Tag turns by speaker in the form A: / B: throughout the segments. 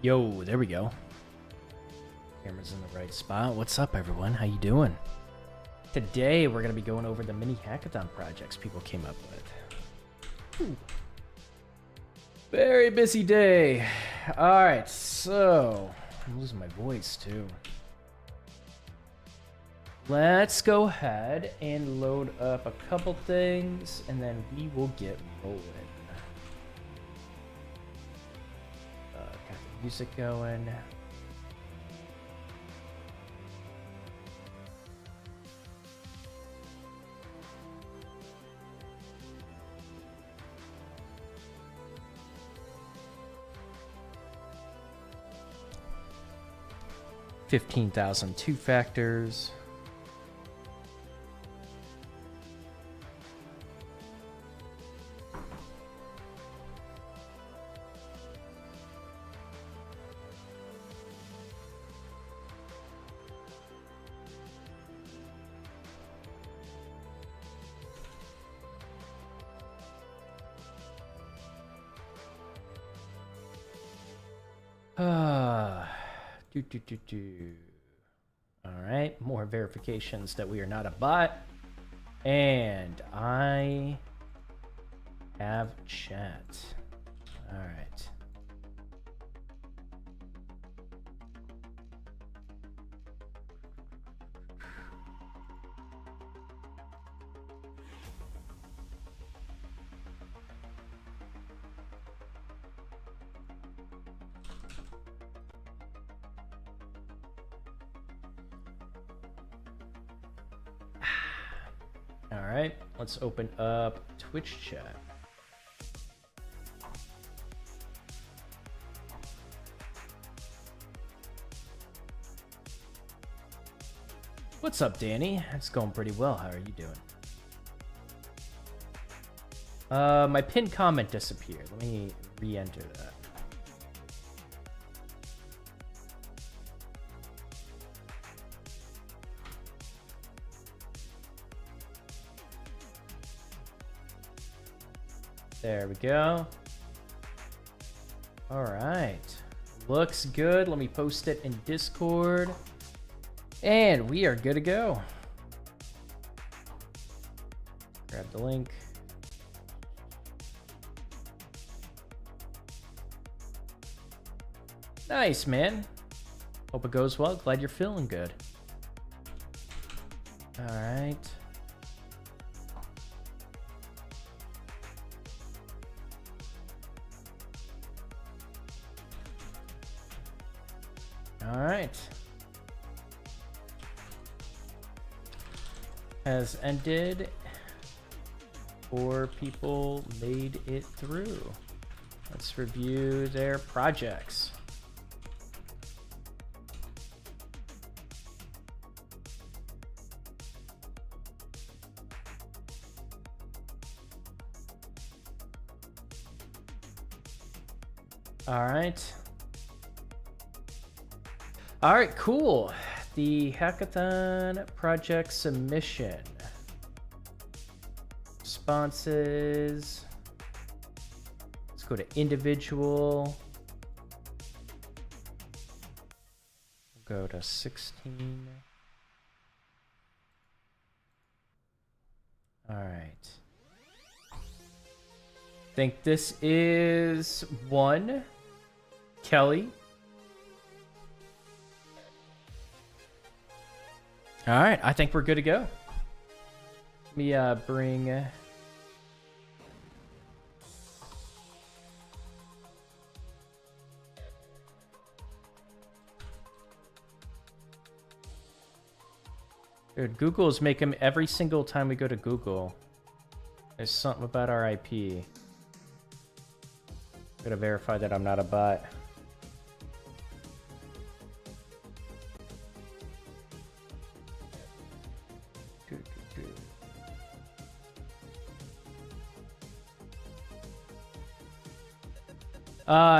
A: Yo, there we go. Camera's in the right spot. What's up, everyone? How you doing? Today, we're going to be going over the mini-hackathon projects people came up with. Ooh. Very busy day. All right, so I'm losing my voice, too. Let's go ahead and load up a couple things, and then we will get rolling. Got the music going. $15,000 two factors. All right, more verifications that we are not a bot. And I have chat. All right. All right, let's open up Twitch chat. What's up, Danny? It's going pretty well. How are you doing? My pinned comment disappeared. Let me re-enter that. There we go. All right. Looks good. Let me post it in Discord. And we are good to go. Grab the link. Nice, man. Hope it goes well. Glad you're feeling good. All right. All right. Has ended. 4 people made it through. Let's review their projects. All right. All right, cool. The hackathon project submission. Responses. Let's go to individual. We'll go to 16. All right. Think this is 1. Kelly. All right, I think we're good to go. Let me bring... Dude, Google is making every single time we go to Google. There's something about our IP. Gotta verify that I'm not a bot.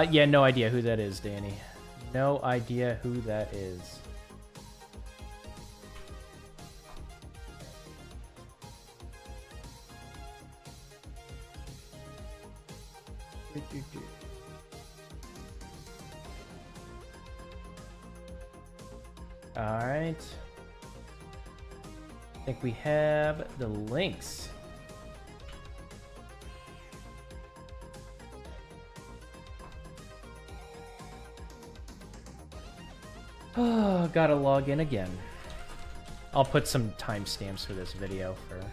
A: Yeah, no idea who that is, Danny. No idea who that is. All right. I think we have the links. Oh, gotta log in again. I'll put some timestamps for this video for...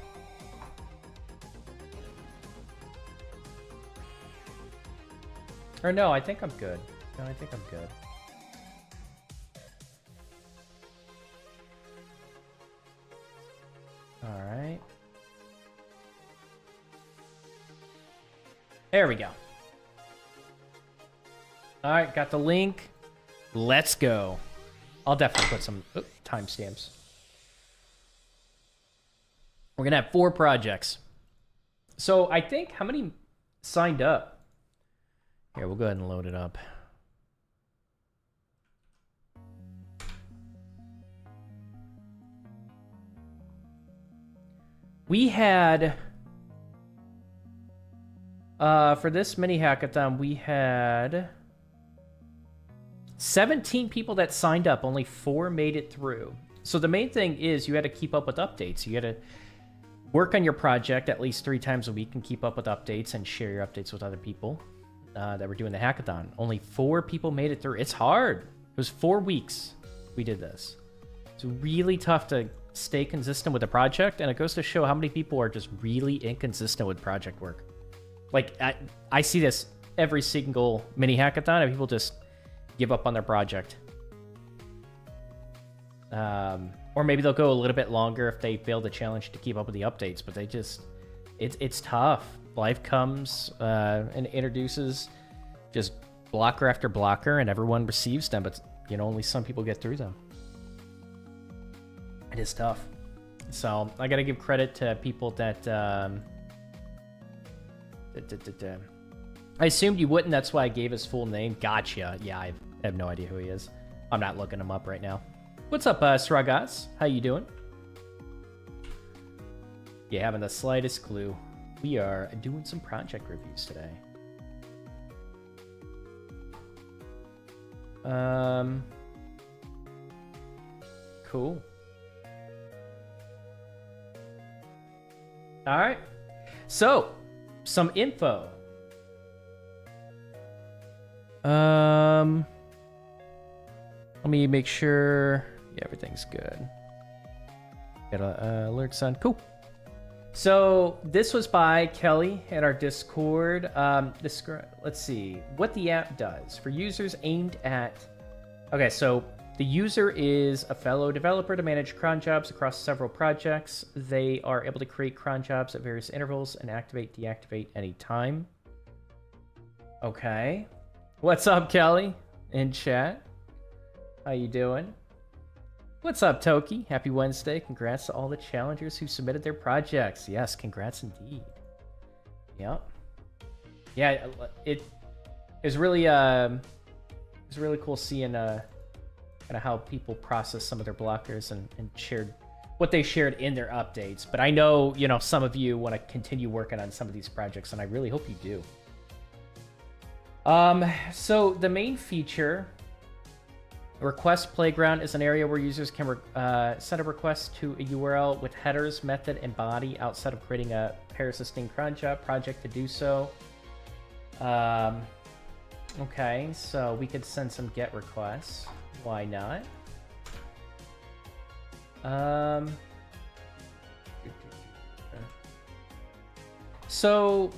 A: Or no, I think I'm good. No, I think I'm good. All right. There we go. All right, got the link. Let's go. I'll definitely put some timestamps. We're going to have 4 projects. So I think, how many signed up? Here, we'll go ahead and load it up. We had, for this mini hackathon, we had 17 people that signed up, only 4 made it through. So the main thing is you had to keep up with updates. You had to work on your project at least 3 times a week and keep up with updates and share your updates with other people that were doing the hackathon. Only 4 people made it through. It's hard. It was 4 weeks we did this. It's really tough to stay consistent with a project, and it goes to show how many people are just really inconsistent with project work. Like, I see this every single mini hackathon, and people just give up on their project. Or maybe they'll go a little bit longer if they fail the challenge to keep up with the updates, but they just, it's tough. Life comes and introduces just blocker after blocker, and everyone receives them, but you know, only some people get through them. It is tough. So I gotta give credit to people that I assumed you wouldn't, that's why I gave his full name. Gotcha. Yeah, I have no idea who he is. I'm not looking him up right now. What's up, Sragas? How you doing? You haven't the slightest clue. We are doing some project reviews today. Cool. All right. So, some info. Let me make sure everything's good. Got alerts on. Cool. So this was by Kelly at our Discord. Let's see what the app does for users aimed at. Okay, so the user is a fellow developer to manage cron jobs across several projects. They are able to create cron jobs at various intervals and activate, deactivate anytime. Okay. What's up, Kelly? In chat. How you doing? What's up, Toki? Happy Wednesday. Congrats to all the challengers who submitted their projects. Yes, congrats indeed. Yep. Yeah, it was really cool seeing kind of how people process some of their blockers and shared what they shared in their updates. But I know, you know, some of you want to continue working on some of these projects, and I really hope you do. So the main feature, Request Playground, is an area where users can send a request to a URL with headers, method, and body outside of creating a persisting cron job project to do so. Okay, so we could send some GET requests. Why not? So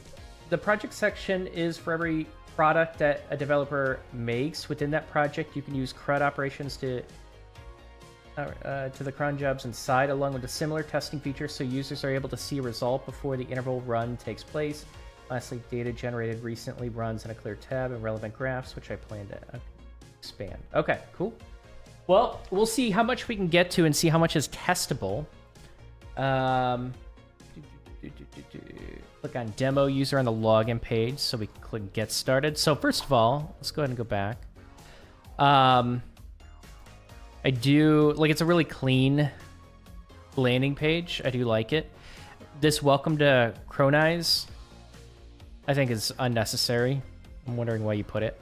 A: the project section is for every product that a developer makes. Within that project, you can use CRUD operations to the cron jobs inside, along with a similar testing feature, so users are able to see a result before the interval run takes place. Lastly, data generated recently runs in a clear tab and relevant graphs, which I plan to expand. Okay, cool. Well, we'll see how much we can get to and see how much is testable. Click on demo user on the login page so we can click get started. So first of all, let's go ahead and go back. I do like, it's a really clean landing page. I do like it. This welcome to Cronize, I think, is unnecessary. I'm wondering why you put it.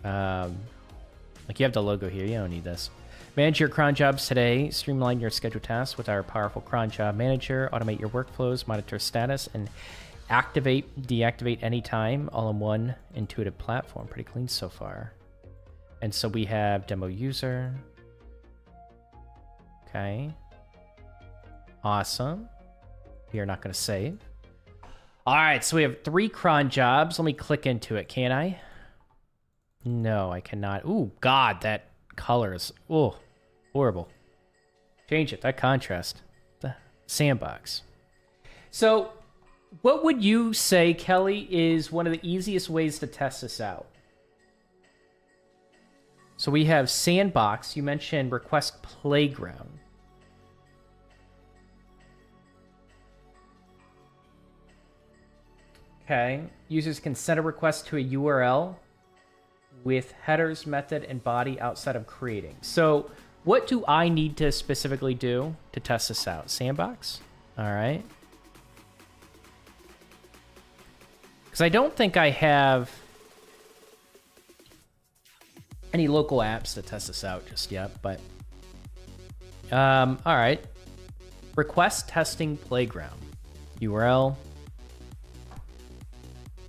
A: Like, you have the logo here. You don't need this. Manage your cron jobs today. Streamline your scheduled tasks with our powerful cron job manager. Automate your workflows, monitor status, and activate, deactivate anytime, all in one intuitive platform. Pretty clean so far. And so we have demo user. Okay. Awesome. We are not going to save. All right, so we have 3 cron jobs. Let me click into it, can I? No, I cannot. Ooh, God, that color is horrible. Change it, that contrast. The sandbox. So what would you say, Kelly, is one of the easiest ways to test this out? So we have sandbox. You mentioned request playground. Okay. Users can send a request to a URL with headers, method, and body outside of creating. So what do I need to specifically do to test this out? Sandbox? All right. Because I don't think I have any local apps to test this out just yet, but all right. Request testing playground. URL.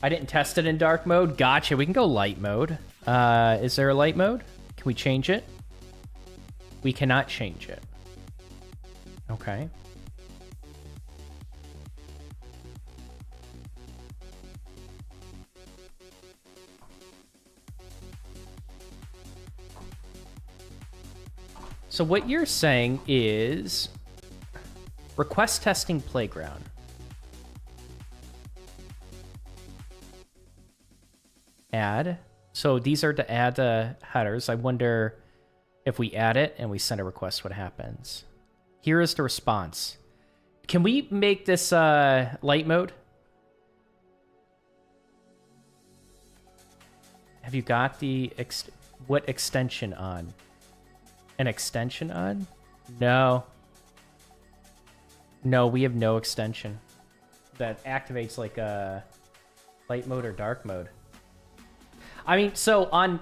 A: I didn't test it in dark mode. Gotcha. We can go light mode. Is there a light mode? Can we change it? We cannot change it. Okay. So what you're saying is request testing playground. Add. So these are to add the headers. I wonder if we add it and we send a request, what happens? Here is the response. Can we make this light mode? Have you got the what extension on? An extension on? No. No, we have no extension that activates like a light mode or dark mode. I mean, so on,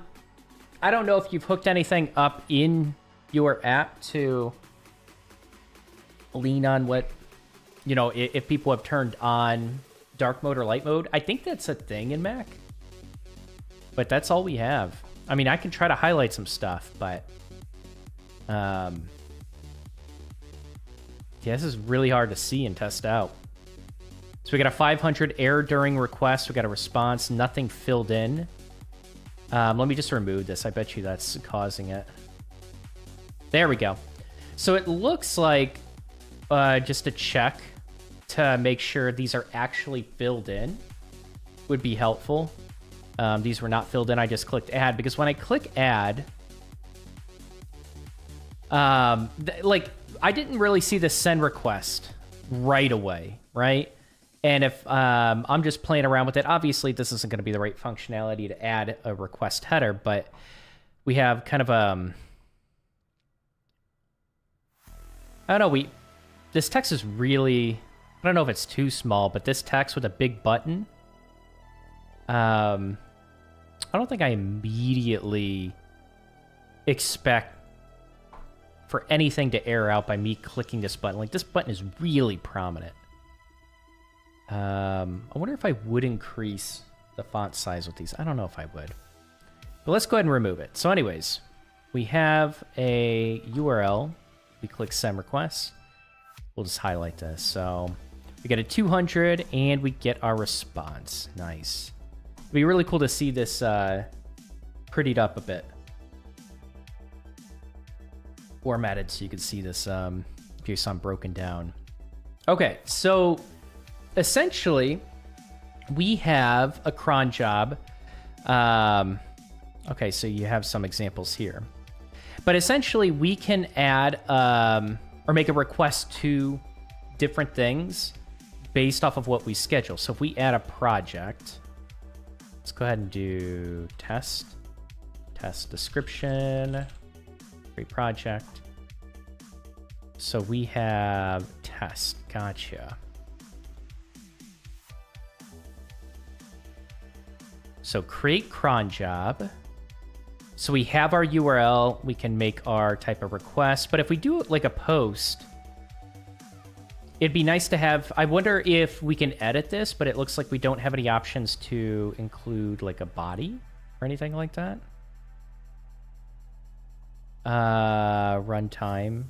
A: I don't know if you've hooked anything up in your app to lean on what, you know, if people have turned on dark mode or light mode. I think that's a thing in Mac, but that's all we have. I mean, I can try to highlight some stuff, but yeah, this is really hard to see and test out. So we got a 500 error during request. We got a response, nothing filled in. Let me just remove this. I bet you that's causing it. There we go. So it looks like just a check to make sure these are actually filled in would be helpful. These were not filled in. I just clicked add because when I click add, like I didn't really see the send request right away, right? And if I'm just playing around with it, obviously this isn't going to be the right functionality to add a request header, but we have kind of I don't know, this text is really, I don't know if it's too small, but this text with a big button, I don't think I immediately expect for anything to error out by me clicking this button. Like, this button is really prominent. I wonder if I would increase the font size with these. I don't know if I would. But let's go ahead and remove it. So anyways, we have a URL. We click send request. We'll just highlight this. So we get a 200 and we get our response. Nice. It'd be really cool to see this prettied up a bit. Formatted so you can see this JSON broken down. Okay, so essentially we have a cron job. Okay, so you have some examples here. But essentially we can add or make a request to different things based off of what we schedule. So if we add a project, let's go ahead and do test description, create project. So we have test, gotcha. So create cron job. So we have our URL, we can make our type of request, but if we do like a post, it'd be nice to have, I wonder if we can edit this, but it looks like we don't have any options to include like a body or anything like that. Runtime.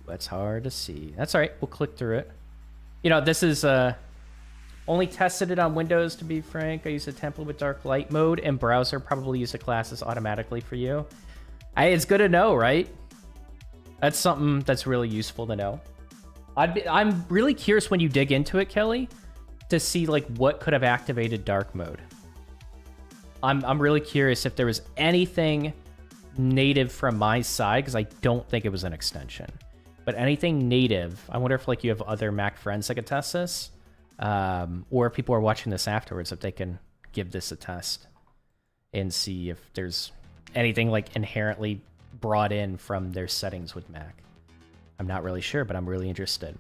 A: That's hard to see. That's all right, we'll click through it. You know, this is, only tested it on Windows, to be frank. I use a template with dark light mode, and browser probably use the classes automatically for you. It's good to know, right? That's something that's really useful to know. I'm really curious when you dig into it, Kelly, to see like what could have activated dark mode. I'm really curious if there was anything native from my side, because I don't think it was an extension. But anything native, I wonder if like you have other Mac friends that could test this. Or if people are watching this afterwards, if they can give this a test and see if there's anything like inherently brought in from their settings with Mac. I'm not really sure, but I'm really interested.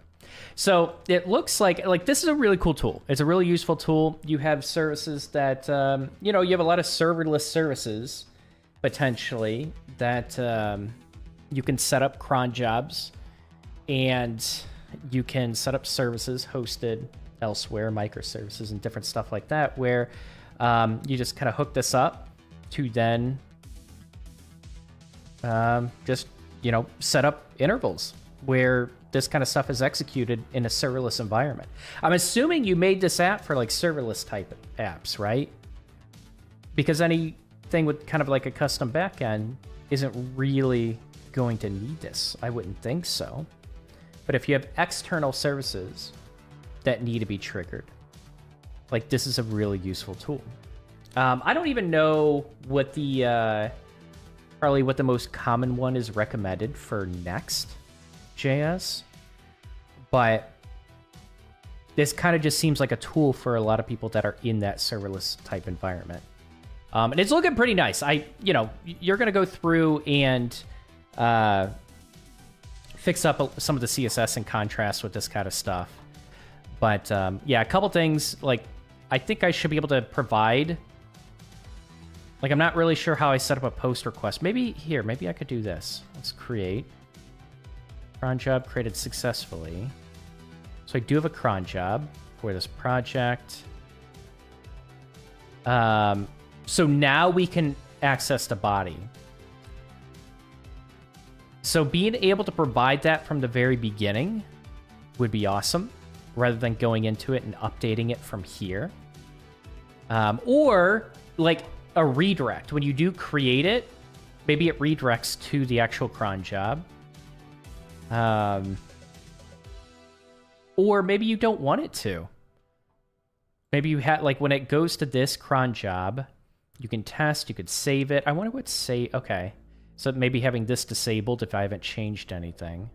A: So it looks like this is a really cool tool. It's a really useful tool. You have services that, you know, you have a lot of serverless services potentially that you can set up cron jobs, and you can set up services hosted elsewhere, microservices and different stuff like that, where you just kind of hook this up to then just, you know, set up intervals where this kind of stuff is executed in a serverless environment. I'm assuming you made this app for like serverless type apps, right? Because anything with kind of like a custom backend isn't really going to need this. I wouldn't think so. But if you have external services that need to be triggered, like this is a really useful tool. I don't even know what the probably what the most common one is recommended for Next.js, but this kind of just seems like a tool for a lot of people that are in that serverless type environment. And it's looking pretty nice. You know, you're gonna go through and fix up some of the CSS and contrast with this kind of stuff. But yeah, a couple things, like I think I should be able to provide, like I'm not really sure how I set up a post request. Maybe I could do this. Let's create. Cron job created successfully. So I do have a cron job for this project. So now we can access the body. So being able to provide that from the very beginning would be awesome, rather than going into it and updating it from here. Or like a redirect. When you do create it, maybe it redirects to the actual cron job. Or maybe you don't want it to. Maybe you had, like when it goes to this cron job, you can test, you could save it. I wonder what save, okay. So maybe having this disabled if I haven't changed anything.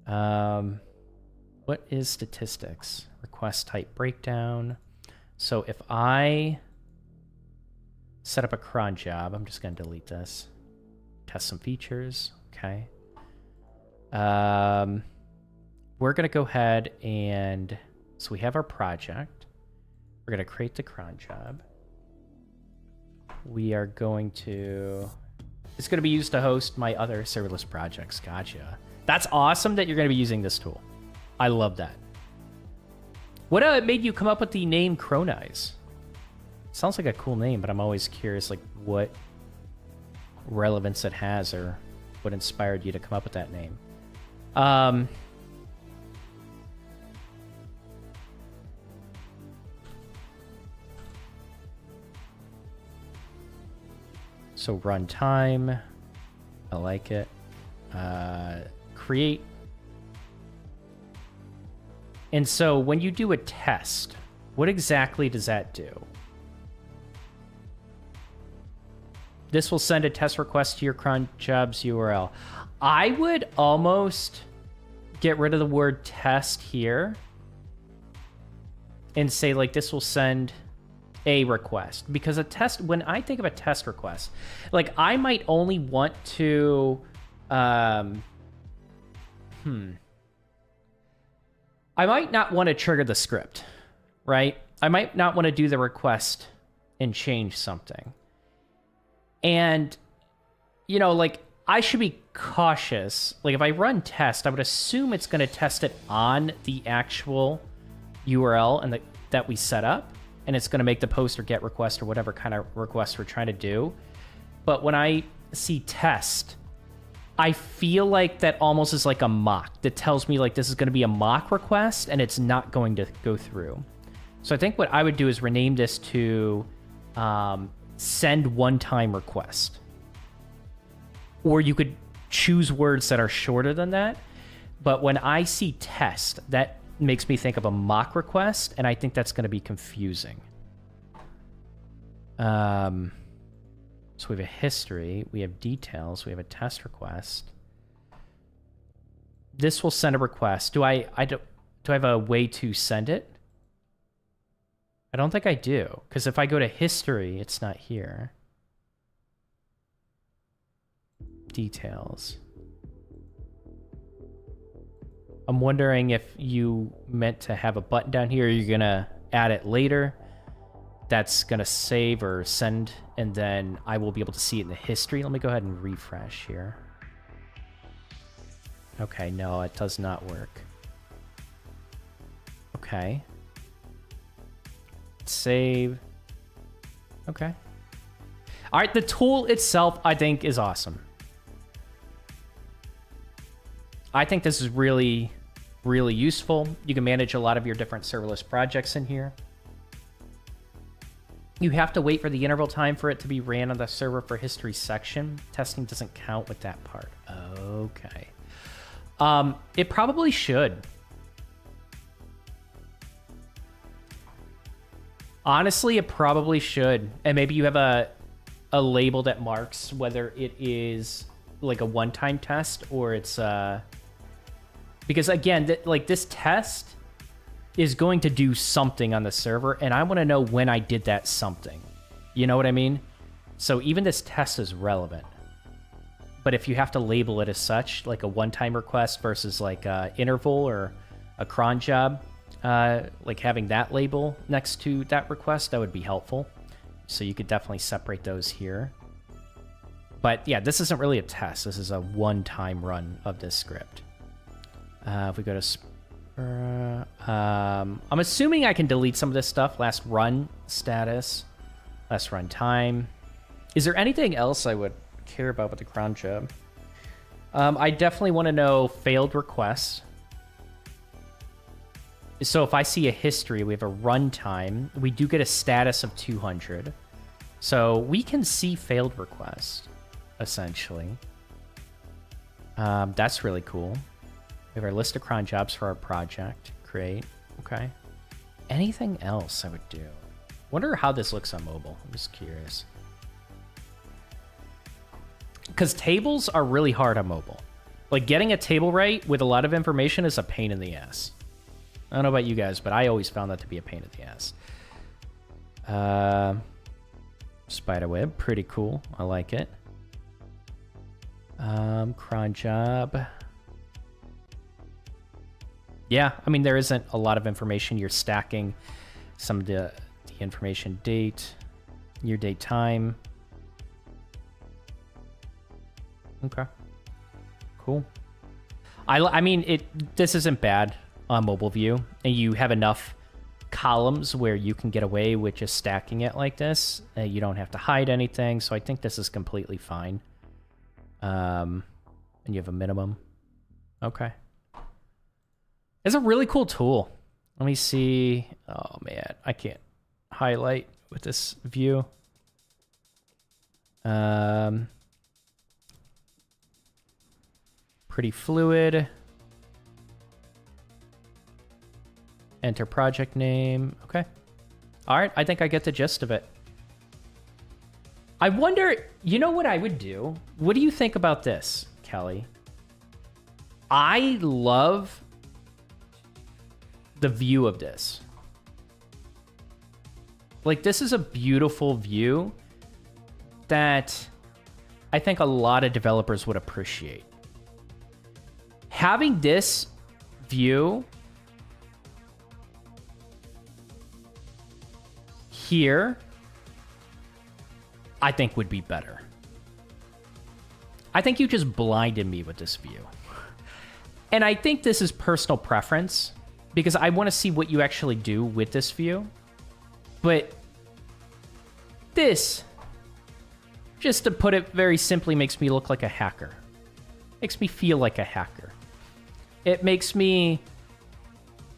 A: What is statistics? Request type breakdown. So if I set up a cron job, I'm just going to delete this. Test some features. Okay. We're going to go ahead and... So we have our project. We're going to create the cron job. We are going to... It's going to be used to host my other serverless projects. Gotcha. That's awesome that you're going to be using this tool. I love that. What made you come up with the name Cronize? Sounds like a cool name, but I'm always curious like what relevance it has or what inspired you to come up with that name. So runtime, I like it. Create. And so when you do a test, what exactly does that do? This will send a test request to your cron jobs URL. I would almost get rid of the word test here and say like this will send a request, because a test, when I think of a test request, like I might only want to I might not want to trigger the script, right? I might not want to do the request and change something. And, you know, like, I should be cautious. Like, if I run test, I would assume it's going to test it on the actual URL and that we set up, and it's going to make the post or get request or whatever kind of request we're trying to do. But when I see test, I feel like that almost is like a mock that tells me like this is going to be a mock request and it's not going to go through. So I think what I would do is rename this to send one-time request. Or you could choose words that are shorter than that. But when I see test, that makes me think of a mock request, and I think that's going to be confusing. So we have a history, we have details, we have a test request. This will send a request. Do I have a way to send it? I don't think I do, because if I go to history, it's not here. Details. I'm wondering if you meant to have a button down here, or you're gonna add it later. That's gonna save or send, and then I will be able to see it in the history. Let me go ahead and refresh here. Okay, no, it does not work. Okay. Save. Okay. All right, the tool itself, I think, is awesome. I think this is really, really useful. You can manage a lot of your different serverless projects in here. You have to wait for the interval time for it to be ran on the server for history section. Testing doesn't count with that part. Okay. It probably should. Honestly, it probably should. And maybe you have a label that marks whether it is like a one-time test or it's because again, like this test is going to do something on the server, and I want to know when I did that something. You know what I mean? So even this test is relevant. But if you have to label it as such, like a one-time request versus like a interval or a cron job, like having that label next to that request, that would be helpful. So you could definitely separate those here. But yeah, this isn't really a test. This is a one-time run of this script. If we go to... I'm assuming I can delete some of this stuff. Last run status. Last run time. Is there anything else I would care about with the cron job? I definitely want to know failed requests. So if I see a history, we have a runtime. We do get a status of 200. So we can see failed requests, essentially. That's really cool. We have our list of cron jobs for our project. Great. Okay. Anything else I would do? Wonder how this looks on mobile. I'm just curious. Because tables are really hard on mobile. Like getting a table right with a lot of information is a pain in the ass. I don't know about you guys, but I always found that to be a pain in the ass. Spiderweb, pretty cool. I like it. Cron job. Yeah, I mean, there isn't a lot of information. You're stacking some of the information. Date, year, date, time. Okay. Cool. I mean, this isn't bad on mobile view, and you have enough columns where you can get away with just stacking it like this. You don't have to hide anything, so I think this is completely fine. And you have a minimum. Okay. It's a really cool tool. Let me see. Oh, man. I can't highlight with this view. Pretty fluid. Enter project name. Okay. All right. I think I get the gist of it. I wonder, you know what I would do? What do you think about this, Kelly? I love the view of this. Like, this is a beautiful view that I think a lot of developers would appreciate. Having this view here I think would be better. I think you just blinded me with this view. And I think this is personal preference because I want to see what you actually do with this view. But this, just to put it very simply, makes me look like a hacker. Makes me feel like a hacker. It makes me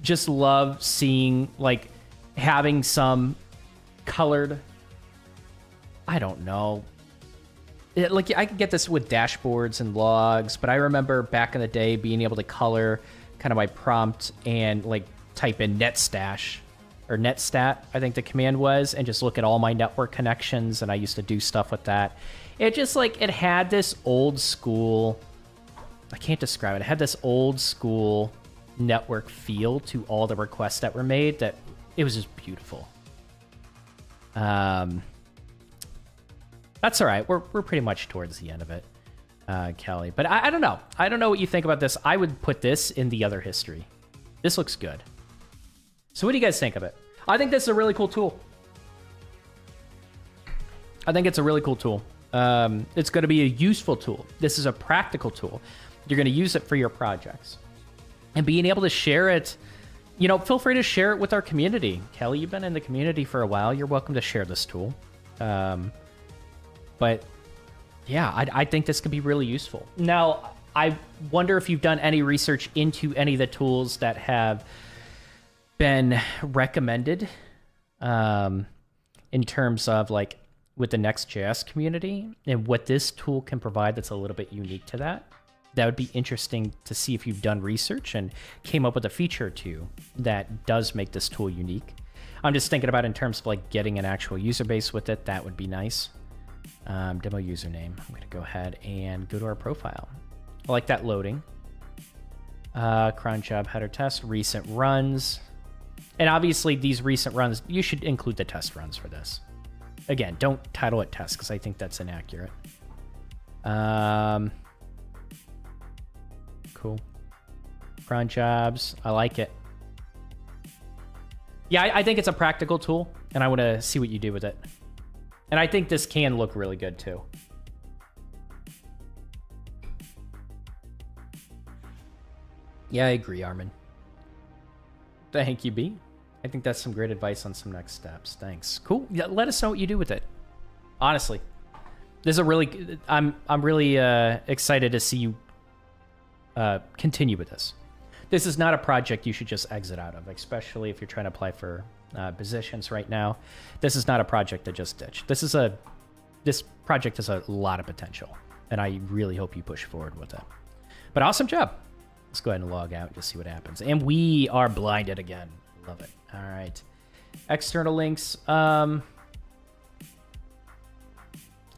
A: just love seeing, like, having some colored, I don't know. Like, I could get this with dashboards and logs, but I remember back in the day being able to color kind of my prompt and, like, type in netstash or netstat, I think the command was, and just look at all my network connections, and I used to do stuff with that. It just, like, it had this old school, I can't describe it, it had this old school network feel to all the requests that were made that it was just beautiful. That's all right. We're pretty much towards the end of it, Kelly. But I don't know. I don't know what you think about this. I would put this in the other history. This looks good. So what do you guys think of it? I think this is a really cool tool. I think it's a really cool tool. It's going to be a useful tool. This is a practical tool. You're going to use it for your projects. And being able to share it, you know, feel free to share it with our community. Kelly, you've been in the community for a while. You're welcome to share this tool. But yeah, I think this could be really useful. Now, I wonder if you've done any research into any of the tools that have been recommended in terms of, like, with the Next.js community and what this tool can provide that's a little bit unique to that. That would be interesting to see if you've done research and came up with a feature or two that does make this tool unique. I'm just thinking about in terms of, like, getting an actual user base with it. That would be nice. Demo username. I'm going to go ahead and go to our profile. I like that loading. Cron job header test, recent runs. And obviously these recent runs, you should include the test runs for this. Again, don't title it test because I think that's inaccurate. Cool. Cron jobs. I like it. Yeah, I think it's a practical tool, and I want to see what you do with it. And I think this can look really good, too. Yeah, I agree, Armin. Thank you, B. I think that's some great advice on some next steps. Thanks. Cool. Yeah, let us know what you do with it. Honestly, this is a really... I'm really excited to see you continue with this. This is not a project you should just exit out of, especially if you're trying to apply for positions right now. This is not a project to just ditch. This project has a lot of potential, and I really hope you push forward with it. But awesome job. Let's go ahead and log out and just see what happens. And we are blinded again. Love it. All right. External links.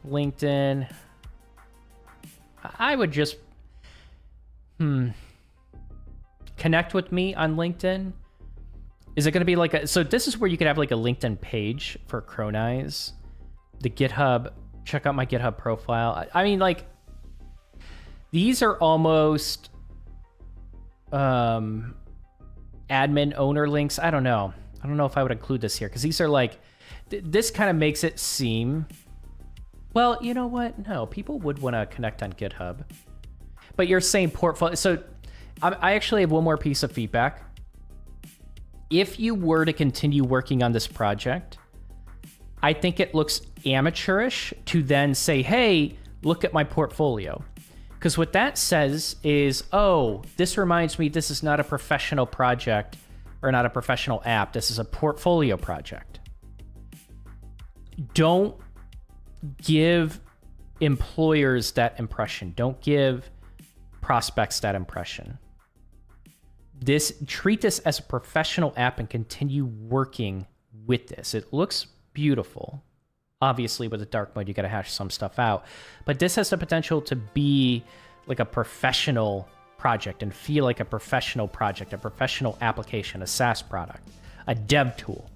A: LinkedIn. I would just... Connect with me on LinkedIn. Is it going to be like a... So this is where you could have like a LinkedIn page for Cronize. The GitHub. Check out my GitHub profile. I mean, like... These are almost... admin owner links. I don't know. I don't know if I would include this here. Because these are like... This kind of makes it seem... Well, you know what? No, people would want to connect on GitHub. But you're saying portfolio... So... I actually have one more piece of feedback. If you were to continue working on this project, I think it looks amateurish to then say, hey, look at my portfolio. Because what that says is, oh, this reminds me this is not a professional project or not a professional app. This is a portfolio project. Don't give employers that impression. Don't give prospects that impression. Treat this as a professional app and continue working with this. It looks beautiful. Obviously, with the dark mode, you got to hash some stuff out. But this has the potential to be like a professional project and feel like a professional project, a professional application, a SaaS product, a dev tool.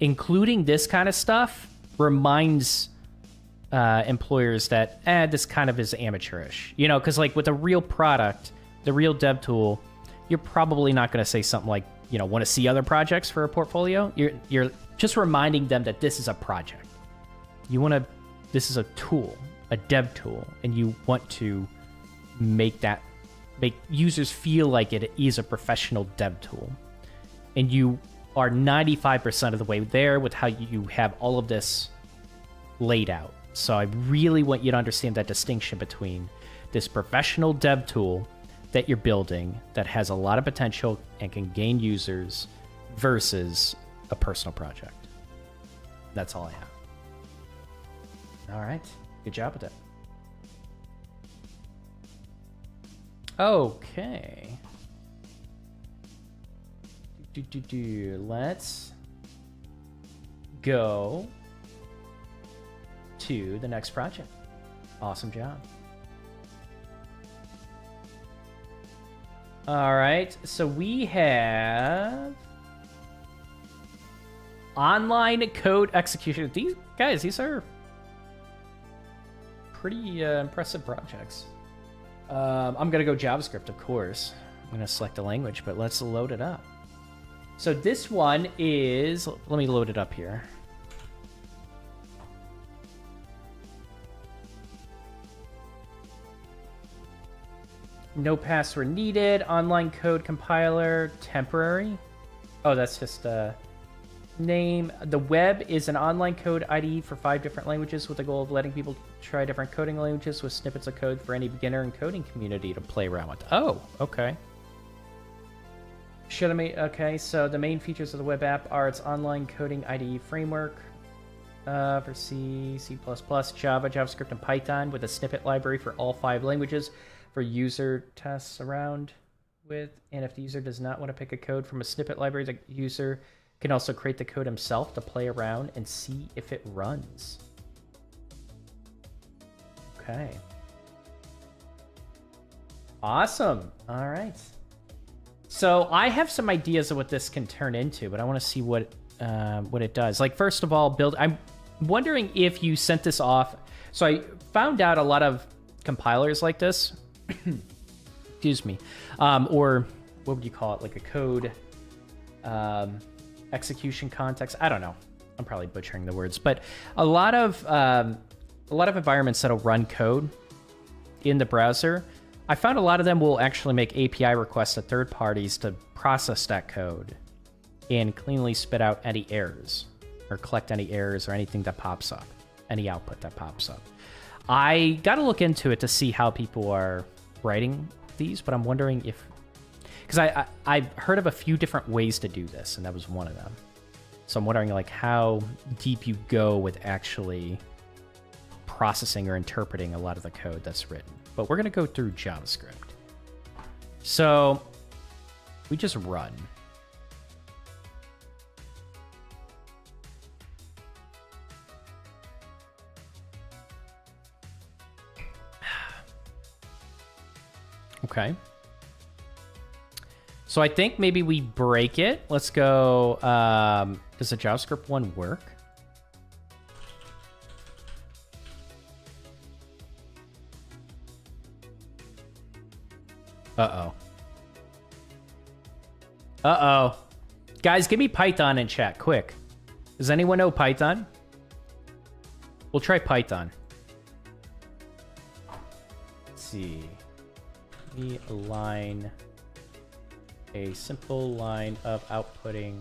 A: Including this kind of stuff reminds employers that this kind of is amateurish. You know, because like with a real product, the real dev tool, you're probably not going to say something like, you know, want to see other projects for a portfolio. You're just reminding them that this is a project. you want to, this is a tool, a dev tool, and you want to make users feel like it is a professional dev tool. And you are 95% of the way there with how you have all of this laid out. So I really want you to understand that distinction between this professional dev tool that you're building that has a lot of potential and can gain users versus a personal project. That's all I have. All right. Good job with that. Okay. Let's go to the next project. Awesome job. All right, so we have online code execution. These guys, these are pretty impressive projects. I'm gonna go JavaScript, of course. I'm gonna select a language, but let's load it up. So this one is, let me load it up here. No password needed. Online code compiler, temporary. Oh, that's just a name. The web is an online code IDE for 5 different languages with the goal of letting people try different coding languages with snippets of code for any beginner and coding community to play around with. Oh, okay. Should I make, okay, so the main features of the web app are its online coding IDE framework for C, C++, Java, JavaScript, and Python with a snippet library for all 5 languages for user tests around with. And if the user does not want to pick a code from a snippet library, the user can also create the code himself to play around and see if it runs. Okay. Awesome. All right. So I have some ideas of what this can turn into, but I want to see what it does. Like, first of all, I'm wondering if you sent this off. So I found out a lot of compilers like this, excuse me, or what would you call it? Like a code execution context. I don't know. I'm probably butchering the words, but a lot of environments that'll run code in the browser, I found a lot of them will actually make API requests to third parties to process that code and cleanly spit out any errors or collect any errors or anything that pops up, any output that pops up. I got to look into it to see how people are writing these, but I'm wondering if, because I've heard of a few different ways to do this, and that was one of them. So I'm wondering like how deep you go with actually processing or interpreting a lot of the code that's written. But we're going to go through JavaScript. So we just run. Okay. So I think maybe we break it. Let's go. Does the JavaScript one work? Uh-oh. Uh-oh. Guys, give me Python in chat, quick. Does anyone know Python? We'll try Python. Let's see. We align a simple line of outputting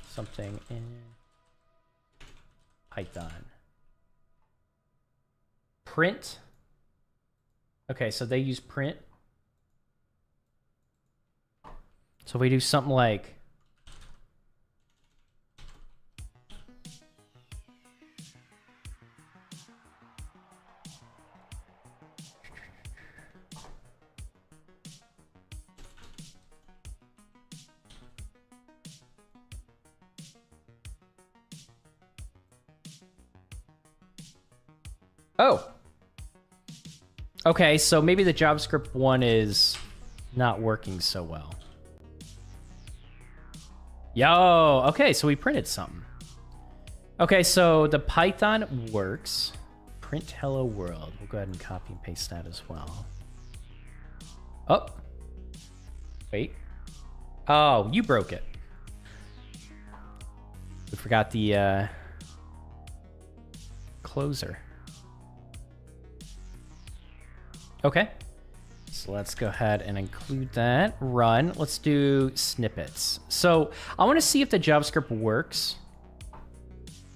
A: something in Python. Print. Okay, so they use print. So if we do something like oh. Okay, so maybe the JavaScript one is not working so well. Yo, okay, so we printed something. Okay, so the Python works. Print hello world. We'll go ahead and copy and paste that as well. Oh. Wait. Oh, you broke it. We forgot the closer. Okay. So let's go ahead and include that. Run. Let's do snippets. So I want to see if the JavaScript works.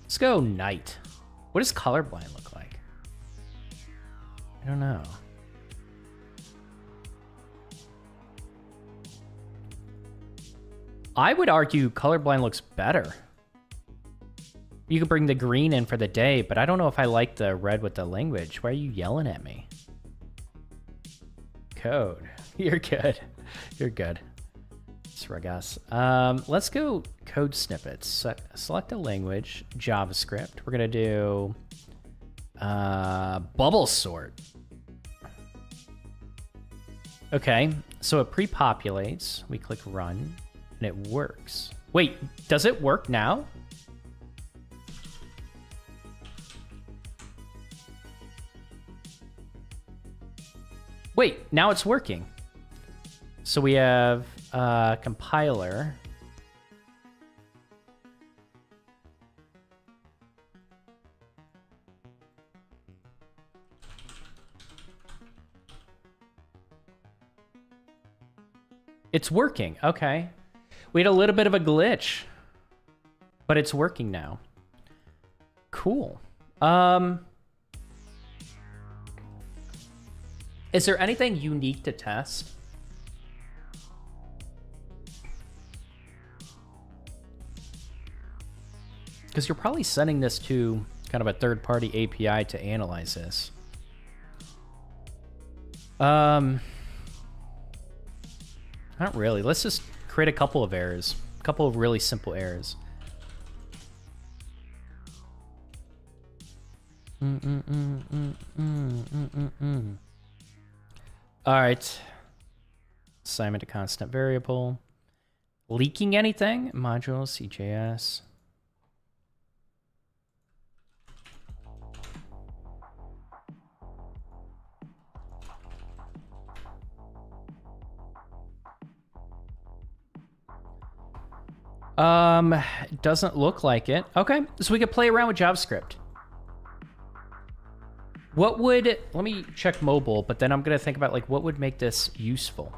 A: Let's go night. What does colorblind look like? I don't know. I would argue colorblind looks better. You could bring the green in for the day, but I don't know if I like the red with the language. Why are you yelling at me? Code. You're good. You're good. Sragas. Let's go code snippets. Select a language, JavaScript. We're going to do bubble sort. Okay, so it pre-populates. We click run, and it works. Wait, does it work now? Wait, now it's working. So we have compiler. It's working. Okay. We had a little bit of a glitch, but it's working now. Cool. Is there anything unique to test? Because you're probably sending this to kind of a third-party API to analyze this. Not really. Let's just create a couple of errors. A couple of really simple errors. All right. Assignment to constant variable. Leaking anything? Module, CJS. Doesn't look like it. Okay, so we could play around with JavaScript. What would, let me check mobile, but then I'm gonna think about like what would make this useful.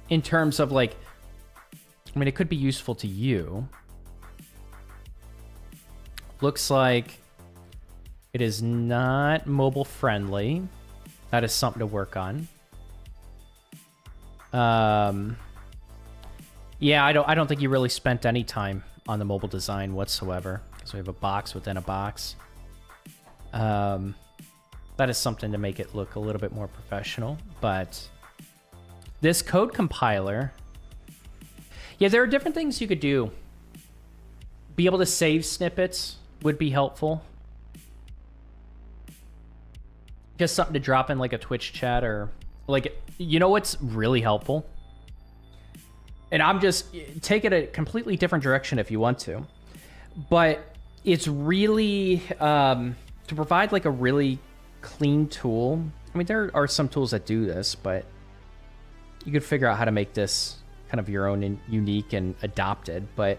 A: In terms of like, I mean, it could be useful to you. Looks like it is not mobile friendly. That is something to work on. Yeah, I don't think you really spent any time on the mobile design whatsoever. So we have a box within a box. That is something to make it look a little bit more professional, but this code compiler, yeah, there are different things you could do. Be able to save snippets would be helpful. Just something to drop in like a Twitch chat or like, you know what's really helpful? And I'm just taking a completely different direction if you want to, but it's really to provide like a really clean tool. I mean, there are some tools that do this, but you could figure out how to make this kind of your own and unique and adopted. But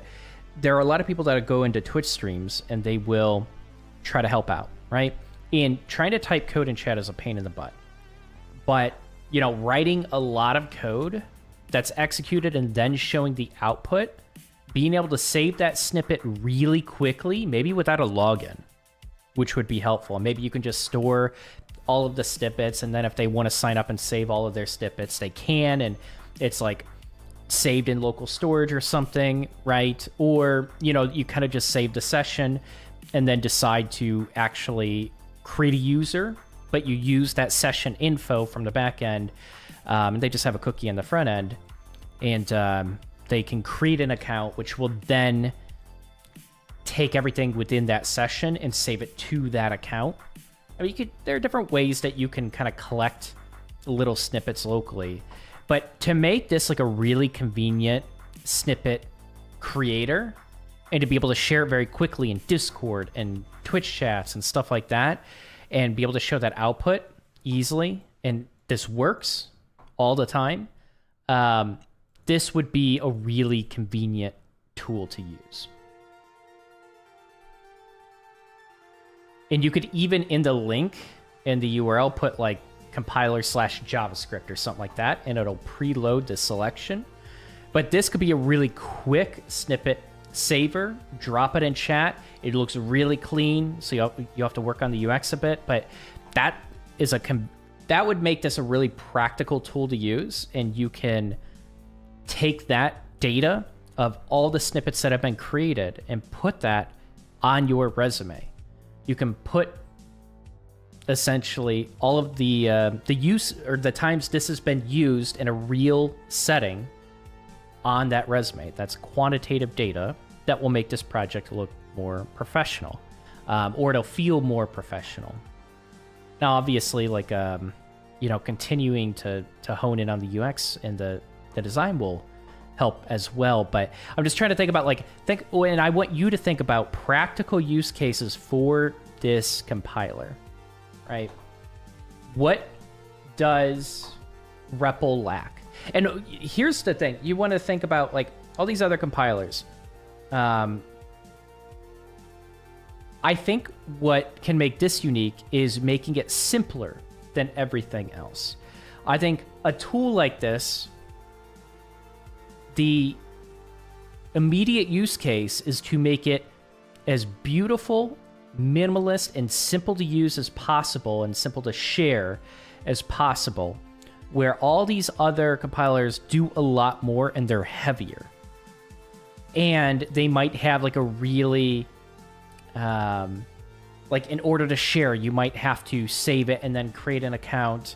A: there are a lot of people that go into Twitch streams and they will try to help out, right? And trying to type code in chat is a pain in the butt. But, you know, writing a lot of code that's executed and then showing the output, being able to save that snippet really quickly, maybe without a login, which would be helpful. Maybe you can just store all of the snippets, and then if they want to sign up and save all of their snippets, they can, and it's like saved in local storage or something, right? Or, you know, you kind of just save the session and then decide to actually create a user, but you use that session info from the back end, and they just have a cookie on the front end, and they can create an account, which will then take everything within that session and save it to that account. I mean, there are different ways that you can kind of collect little snippets locally, but to make this like a really convenient snippet creator and to be able to share it very quickly in Discord and Twitch chats and stuff like that, and be able to show that output easily, and this works, all the time, this would be a really convenient tool to use. And you could even in the link in the URL put like compiler/JavaScript or something like that, and it'll preload the selection. But this could be a really quick snippet saver. Drop it in chat. It looks really clean, so you have to work on the UX a bit. But that is that would make this a really practical tool to use, and you can take that data of all the snippets that have been created and put that on your resume. You can put essentially all of the use or the times this has been used in a real setting on that resume. That's quantitative data that will make this project look more professional, or it'll feel more professional. Now, obviously, like continuing to hone in on the UX and the design will help as well. But I'm just trying to think about and I want you to think about practical use cases for this compiler, right? What does REPL lack? And here's the thing: you want to think about like all these other compilers. I think what can make this unique is making it simpler than everything else. I think a tool like this, the immediate use case is to make it as beautiful, minimalist, and simple to use as possible, and simple to share as possible, where all these other compilers do a lot more and they're heavier. And they might have like a really, like in order to share, you might have to save it and then create an account.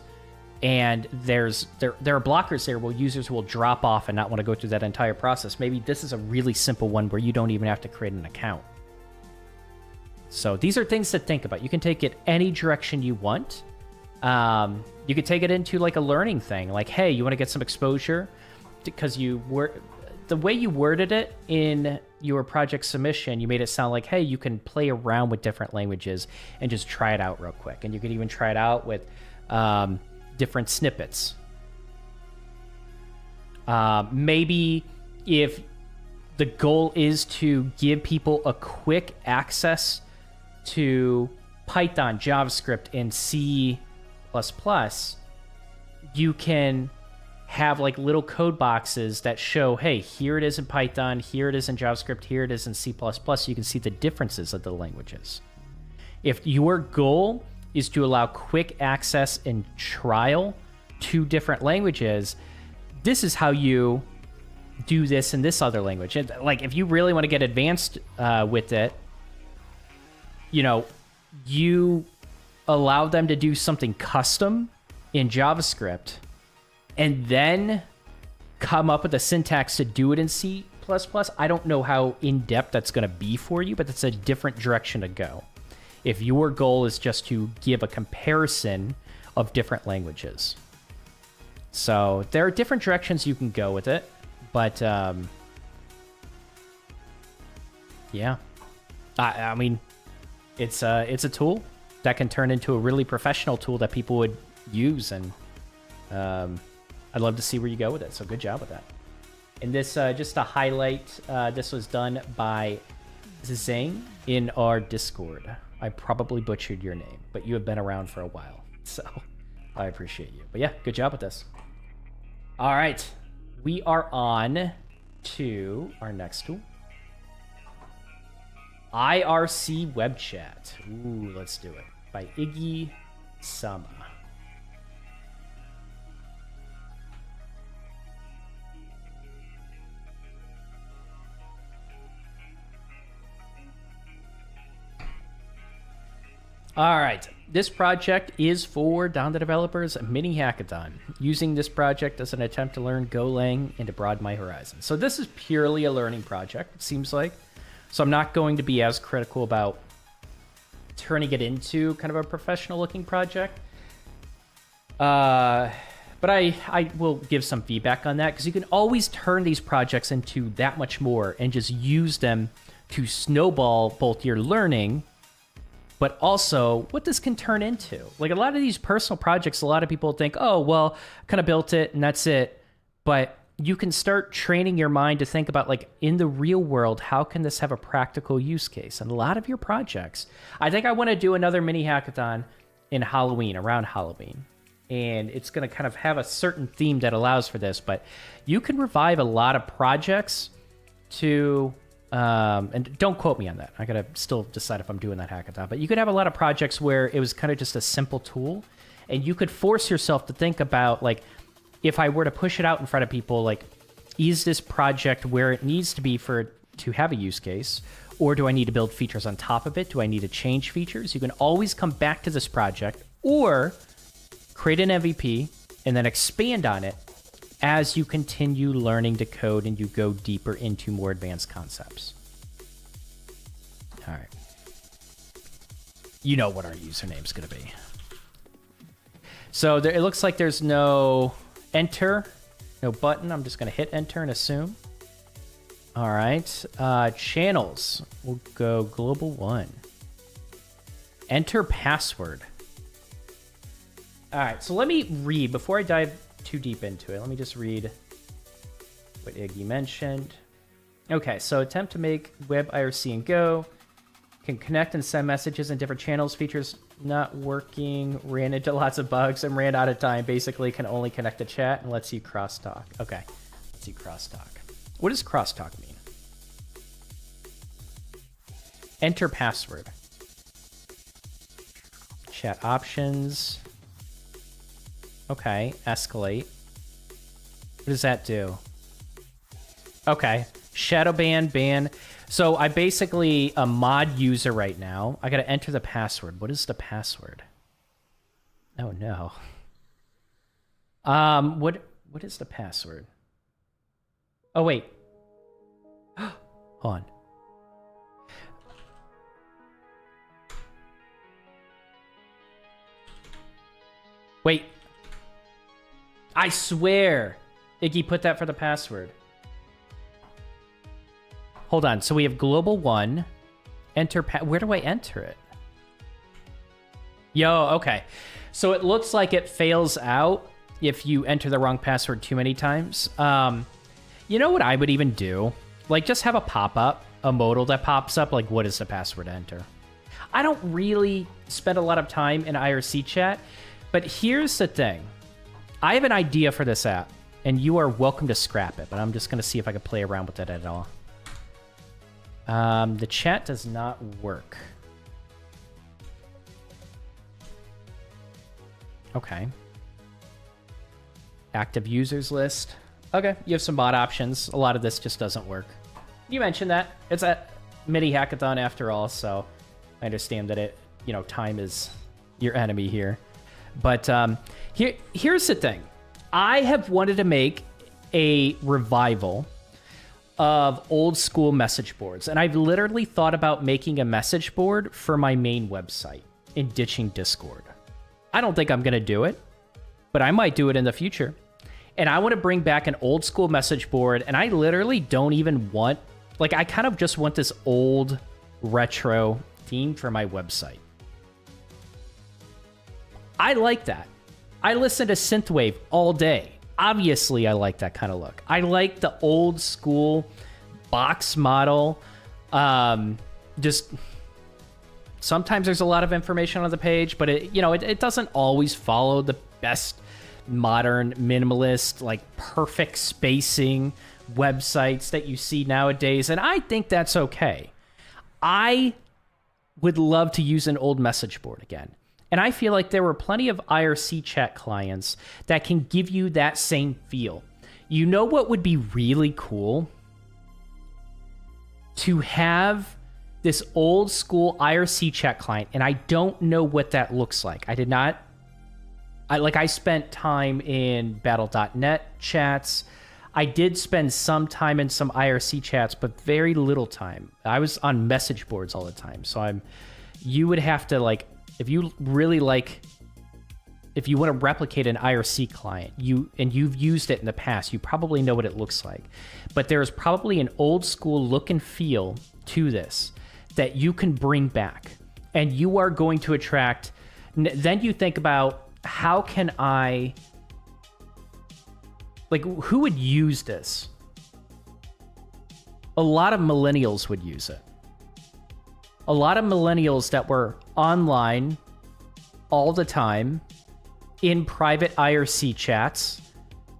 A: And there are blockers there where users will drop off and not want to go through that entire process. Maybe this is a really simple one where you don't even have to create an account. So these are things to think about. You can take it any direction you want. You could take it into like a learning thing. Like, hey, you want to get some exposure because the way you worded it in your project submission, you made it sound like, hey, you can play around with different languages and just try it out real quick. And you could even try it out with different snippets. Maybe if the goal is to give people a quick access to Python, JavaScript, and C++, you can have like little code boxes that show, hey, here it is in Python, here it is in JavaScript, here it is in C++. You can see the differences of the languages. If your goal is to allow quick access and trial to different languages, this is how you do this in this other language. And like, if you really want to get advanced with it, you allow them to do something custom in JavaScript and then come up with a syntax to do it in C++. I don't know how in-depth that's going to be for you, but that's a different direction to go. If your goal is just to give a comparison of different languages. So there are different directions you can go with it, but yeah. I mean, it's a tool that can turn into a really professional tool that people would use, and I'd love to see where you go with it. So good job with that. And this, just to highlight, this was done by Zhang in our Discord. I probably butchered your name, but you have been around for a while, so I appreciate you. But yeah, good job with this. All right, we are on to our next tool. IRC Web Chat. Ooh, let's do it. By Iggy Sama. All right, this project is for Down to Developers mini-hackathon. Using this project as an attempt to learn Golang and to broaden my horizons. So this is purely a learning project, it seems like. So I'm not going to be as critical about turning it into kind of a professional-looking project. But I will give some feedback on that, because you can always turn these projects into that much more and just use them to snowball both your learning but also what this can turn into. Like a lot of these personal projects, a lot of people think, oh, well, kind of built it and that's it. But you can start training your mind to think about, like, in the real world, how can this have a practical use case? And a lot of your projects, I think I want to do another mini hackathon in Halloween, around Halloween. And it's going to kind of have a certain theme that allows for this, but you can revive a lot of projects to, and don't quote me on that. I got to still decide if I'm doing that hackathon, but you could have a lot of projects where it was kind of just a simple tool, and you could force yourself to think about, like, if I were to push it out in front of people, like, is this project where it needs to be for it to have a use case? Or do I need to build features on top of it? Do I need to change features? You can always come back to this project or create an MVP and then expand on it as you continue learning to code and you go deeper into more advanced concepts. All right. You know what our username's going to be. So it looks like there's no enter, no button. I'm just going to hit enter and assume. All right. Channels. We'll go global 1. Enter password. All right. So let me read before I dive too deep into it. Let me just read what Iggy mentioned. Okay. So attempt to make web IRC and Go. Can connect and send messages in different channels. Features not working. Ran into lots of bugs and ran out of time. Basically can only connect to chat and lets you crosstalk. Okay. Let's see crosstalk. What does crosstalk mean? Enter password. Chat options. Okay. Escalate. What does that do? Okay. Shadow ban. So I basically a mod user right now. I got to enter the password. What is the password? Oh no. What is the password? Oh wait. Hold on. Wait. I swear Iggy put that for the password. Hold on. So we have global 1. Enter. Where do I enter it? Yo, okay. So it looks like it fails out if you enter the wrong password too many times. You know what I would even do? Like, just have a pop-up, a modal that pops up, like, what is the password to enter? I don't really spend a lot of time in IRC chat, but here's the thing. I have an idea for this app, and you are welcome to scrap it, but I'm just going to see if I can play around with it at all. The chat does not work. Okay. Active users list. Okay, you have some mod options. A lot of this just doesn't work. You mentioned that. It's a mini hackathon after all, so I understand that it, you know, time is your enemy here. But here's the thing. I have wanted to make a revival of old school message boards. And I've literally thought about making a message board for my main website and ditching Discord. I don't think I'm going to do it, but I might do it in the future. And I want to bring back an old school message board. And I literally don't even want, like, I kind of just want this old retro theme for my website. I like that. I listen to synthwave all day. Obviously, I like that kind of look. I like the old school box model. Just sometimes there's a lot of information on the page, but it doesn't always follow the best modern minimalist, like perfect spacing websites that you see nowadays. And I think that's okay. I would love to use an old message board again. And I feel like there were plenty of IRC chat clients that can give you that same feel. You know what would be really cool? To have this old school IRC chat client, and I don't know what that looks like. I spent time in battle.net chats. I did spend some time in some IRC chats, but very little time. I was on message boards all the time. So you would have to, like, if you want to replicate an IRC client, you've used it in the past, you probably know what it looks like. But there's probably an old school look and feel to this that you can bring back. and you are going to attract, then you think about, how can I, like, who would use this? A lot of millennials would use it. A lot of millennials that were online all the time in private IRC chats,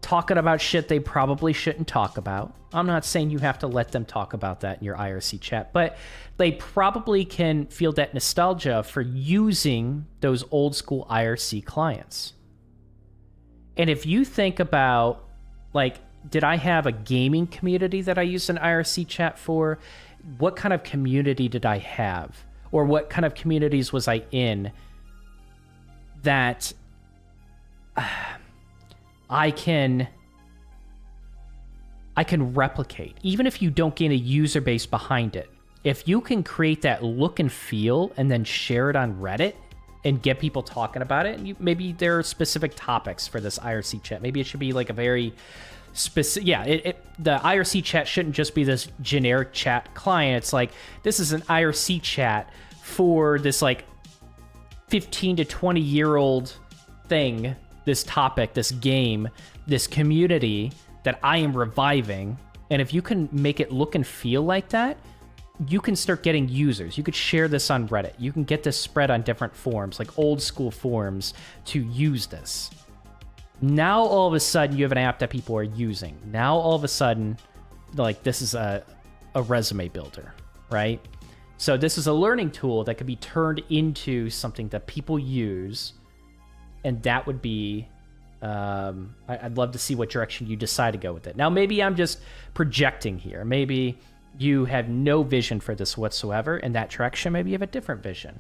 A: talking about shit they probably shouldn't talk about. I'm not saying you have to let them talk about that in your IRC chat, but they probably can feel that nostalgia for using those old school IRC clients. And if you think about, like, did I have a gaming community that I used an IRC chat for? What kind of community did I have? Or what kind of communities was I in that I can replicate, even if you don't gain a user base behind it. If you can create that look and feel and then share it on Reddit and get people talking about it, and maybe there are specific topics for this IRC chat. Maybe it should be like a very specific, the IRC chat shouldn't just be this generic chat client. It's like, this is an IRC chat for this like 15 to 20 year old thing, this topic, this game, this community that I am reviving. And if you can make it look and feel like that, you can start getting users. You could share this on Reddit. You can get this spread on different forums, like old school forums, to use this. Now, all of a sudden, you have an app that people are using. Now, all of a sudden, like, this is a resume builder, right? So this is a learning tool that could be turned into something that people use, and that would be, I'd love to see what direction you decide to go with it. Now, maybe I'm just projecting here. Maybe you have no vision for this whatsoever in that direction. Maybe you have a different vision.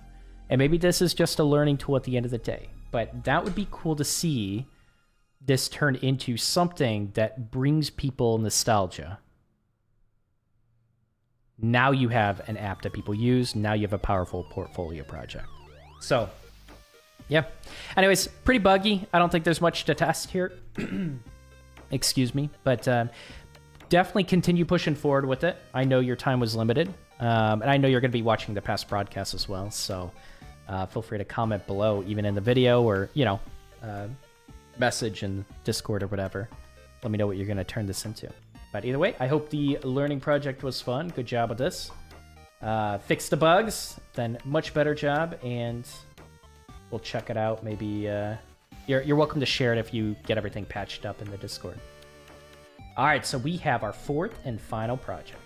A: And maybe this is just a learning tool at the end of the day. But that would be cool to see this turn into something that brings people nostalgia. Now you have an app that people use. Now you have a powerful portfolio project. So, yeah. Anyways, pretty buggy. I don't think there's much to test here. Excuse me. But definitely continue pushing forward with it. I know your time was limited. And I know you're going to be watching the past broadcasts as well. So feel free to comment below, even in the video, or, you know, message in Discord or whatever. Let me know what you're going to turn this into. But either way, I hope the learning project was fun. Good job with this. Fix the bugs, then much better job, and we'll check it out. Maybe you're welcome to share it if you get everything patched up in the Discord. All right, so we have our fourth and final project.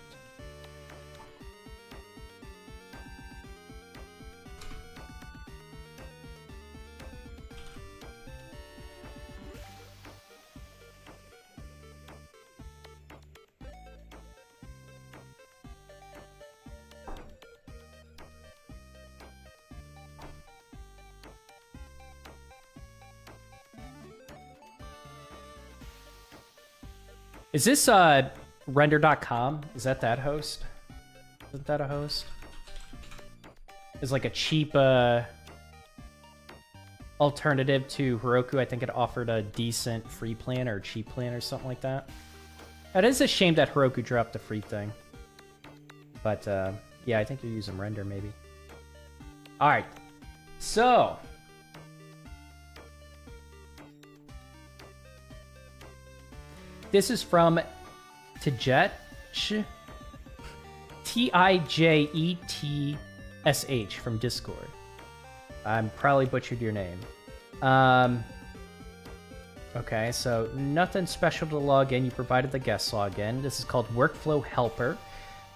A: Is this render.com? Is that host? Isn't that a host? It's like a cheap alternative to Heroku. I think it offered a decent free plan or cheap plan or something like that. It is a shame that Heroku dropped the free thing. But yeah, I think you're using render maybe. All right, so this is from Tijet, Tijetsh from Discord. I'm probably butchered your name. Okay, so nothing special to log in. You provided the guest login. This is called Workflow Helper.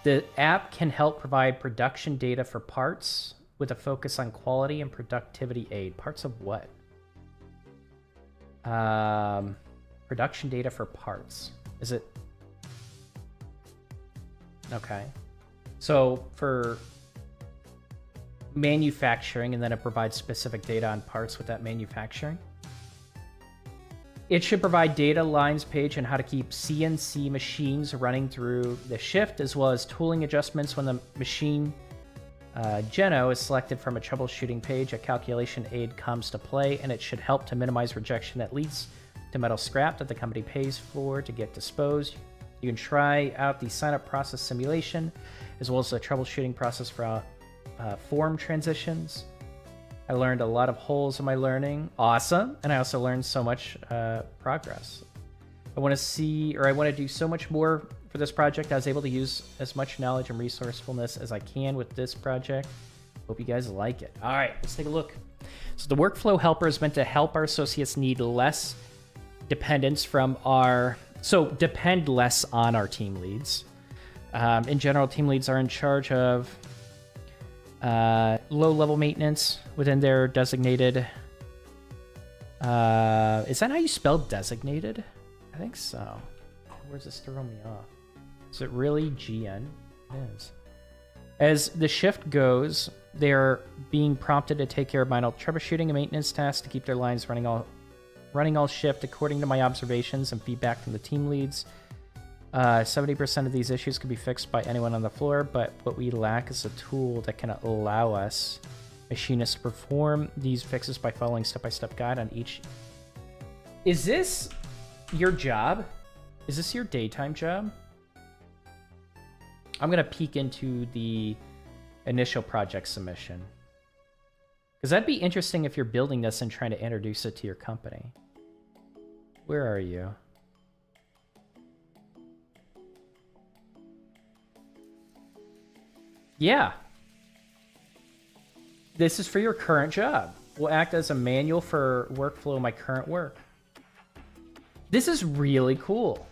A: The app can help provide production data for parts with a focus on quality and productivity aid. Parts of what? Production data for parts. Is it? Okay. So for manufacturing, and then it provides specific data on parts with that manufacturing. It should provide data lines page on how to keep CNC machines running through the shift, as well as tooling adjustments when the machine Geno is selected from a troubleshooting page. A calculation aid comes to play, and it should help to minimize rejection that leads to metal scrap that the company pays for to get disposed. You can try out the sign-up process simulation, as well as the troubleshooting process for form transitions. I learned a lot of holes in my learning. Awesome. And I also learned so much progress. I want to do so much more for this project. I was able to use as much knowledge and resourcefulness as I can with this project. Hope you guys like it. All right, let's take a look. So the workflow helper is meant to help our associates need less dependence from depend less on our team leads. In general, team leads are in charge of low-level maintenance within their designated. Is that how you spell designated? I think so. Where's this throwing me off? Is it really GN? It is. As the shift goes, they're being prompted to take care of minor troubleshooting and maintenance tasks to keep their lines running all shift according to my observations and feedback from the team leads. 70% of these issues can be fixed by anyone on the floor, but what we lack is a tool that can allow us machinists to perform these fixes by following step-by-step guide on each. Is this your job? Is this your daytime job? I'm going to peek into the initial project submission. Because that'd be interesting if you're building this and trying to introduce it to your company. Where are you? Yeah. This is for your current job. Will act as a manual for workflow of my current work. This is really cool.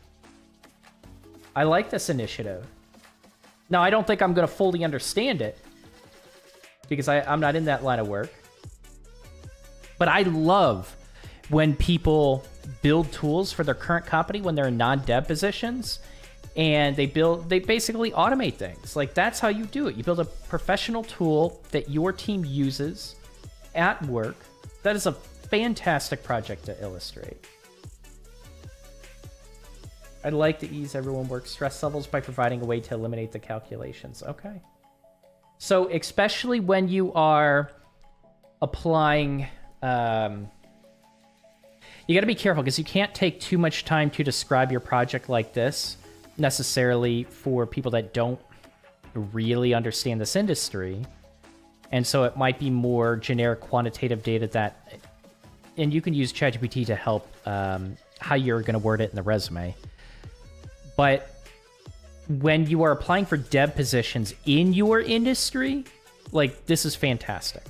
A: I like this initiative. Now, I don't think I'm going to fully understand it because I'm not in that line of work. But I love when people build tools for their current company when they're in non-dev positions and they basically automate things. Like, that's how you do it. You build a professional tool that your team uses at work. That is a fantastic project to illustrate. I'd like to ease everyone's work stress levels by providing a way to eliminate the calculations. Okay. So especially when you are applying, you got to be careful because you can't take too much time to describe your project like this necessarily for people that don't really understand this industry. And so it might be more generic quantitative data that, and you can use ChatGPT to help how you're going to word it in the resume. But when you are applying for dev positions in your industry, like, this is fantastic.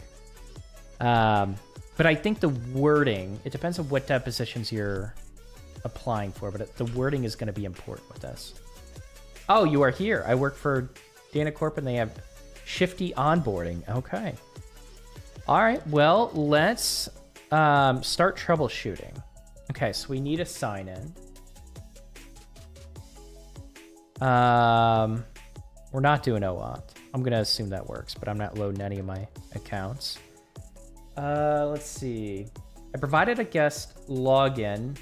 A: But I think the wording, it depends on what dev positions you're applying for, but the wording is going to be important with this. Oh, you are here. I work for Dana Corp and they have shifty onboarding. Okay. All right. Well, let's start troubleshooting. Okay, so we need a sign in. We're not doing OAuth. I'm gonna assume that works, but I'm not loading any of my accounts. Let's see. I provided a guest login.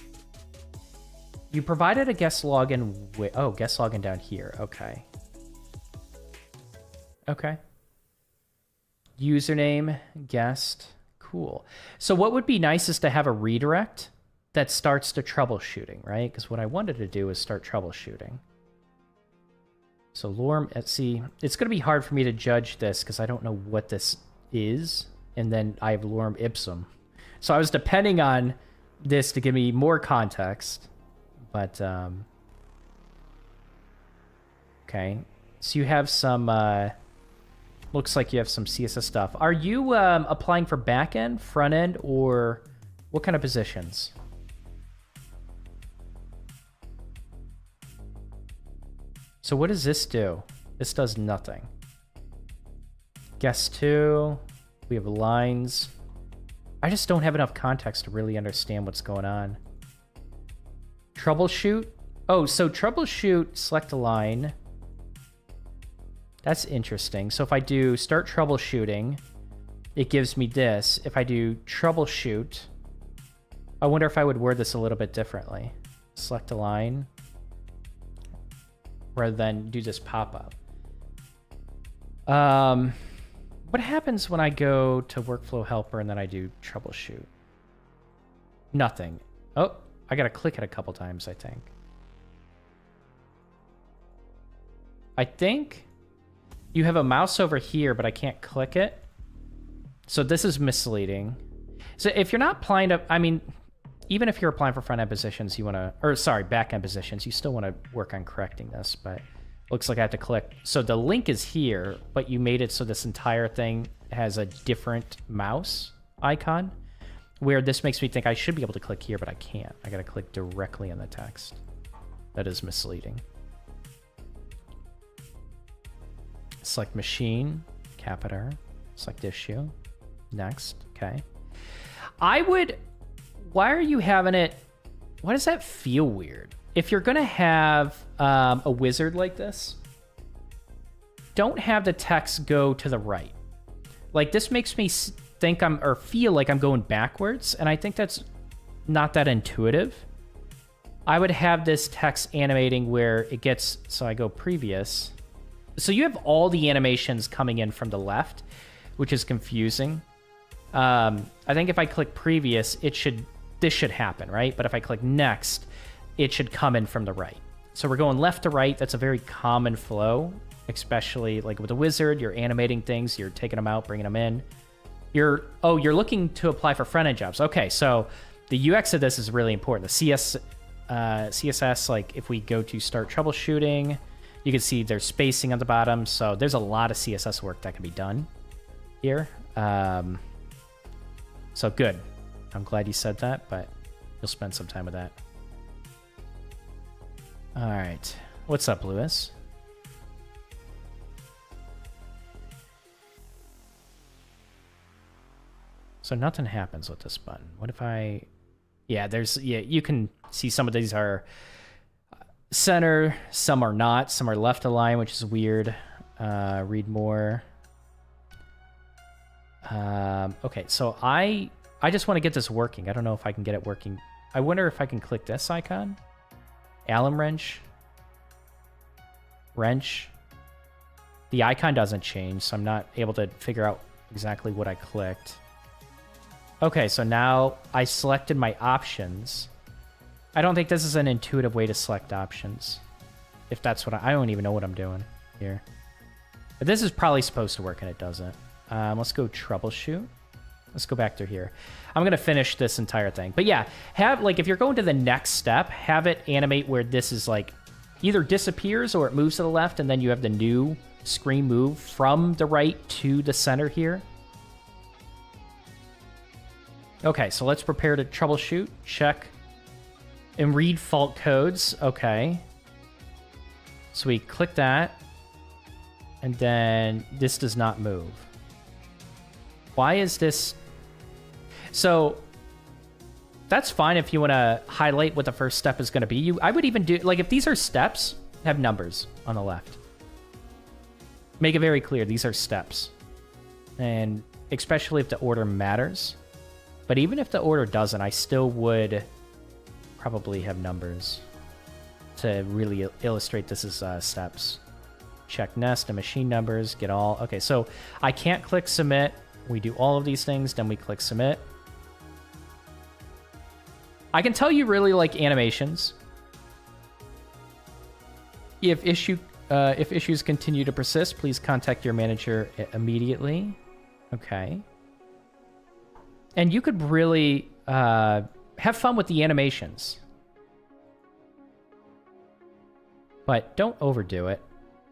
A: You provided a guest login with, oh, guest login down here. Okay. Okay. Username, guest, cool. So what would be nice is to have a redirect that starts the troubleshooting, right? Because what I wanted to do is start troubleshooting. So lorem, let's see, it's going to be hard for me to judge this because I don't know what this is. And then I have lorem ipsum. So I was depending on this to give me more context. But, okay. So you have some, looks like you have some CSS stuff. Are you applying for back-end, front-end, or what kind of positions? So what does this do? This does nothing. Guest 2. We have lines. I just don't have enough context to really understand what's going on. Troubleshoot. Oh, so troubleshoot, select a line. That's interesting. So if I do start troubleshooting, it gives me this. If I do troubleshoot, I wonder if I would word this a little bit differently. Select a line. Rather than do this pop-up. What happens when I go to workflow helper and then I do troubleshoot? Nothing. Oh, I gotta click it a couple times, I think. you have a mouse over here, but I can't click it. So this is misleading. So if you're not applying to, I mean, even if you're applying for front-end positions, you want to, or sorry, back-end positions, you still want to work on correcting this, but looks like I have to click. So the link is here, but you made it so this entire thing has a different mouse icon, where this makes me think I should be able to click here, but I can't. I got to click directly on the text. That is misleading. Select machine, cap R, select issue, next, okay. I would, why are you having it, why does that feel weird? If you're gonna have a wizard like this, don't have the text go to the right. Like this makes me think or feel like I'm going backwards, and I think that's not that intuitive. I would have this text animating where it gets, so I go previous. So you have all the animations coming in from the left, which is confusing. I think if I click previous, this should happen, right? But if I click next, it should come in from the right. So we're going left to right. That's a very common flow, especially like with a wizard, you're animating things, you're taking them out, bringing them in. You're looking to apply for front-end jobs. Okay, so the UX of this is really important. The CSS, like if we go to start troubleshooting, you can see there's spacing on the bottom. So there's a lot of CSS work that can be done here. So good. I'm glad you said that, but you'll spend some time with that. All right. What's up, Lewis? So nothing happens with this button. What if I... Yeah, you can see some of these are center, some are not, some are left aligned, which is weird. Read more. Okay, so I just want to get this working. I don't know if I can get it working. I wonder if I can click this icon. Allen wrench. Wrench. The icon doesn't change, so I'm not able to figure out exactly what I clicked. Okay, so now I selected my options. I don't think this is an intuitive way to select options. If that's what I don't even know what I'm doing here. But this is probably supposed to work and it doesn't. Let's go troubleshoot. Let's go back through here. I'm going to finish this entire thing. But yeah, if you're going to the next step, have it animate where this is like either disappears or it moves to the left, and then you have the new screen move from the right to the center here. Okay, so let's prepare to troubleshoot, check, and read fault codes. Okay. So we click that, and then this does not move. Why is this? So that's fine if you want to highlight what the first step is going to be. I would even do, like, if these are steps, have numbers on the left. Make it very clear these are steps. And especially if the order matters. But even if the order doesn't, I still would probably have numbers to really illustrate this as steps. Check nest and machine numbers, get all. Okay, so I can't click submit. We do all of these things, then we click submit. I can tell you really like animations. If issues continue to persist, please contact your manager immediately. Okay. And you could really have fun with the animations. But don't overdo it.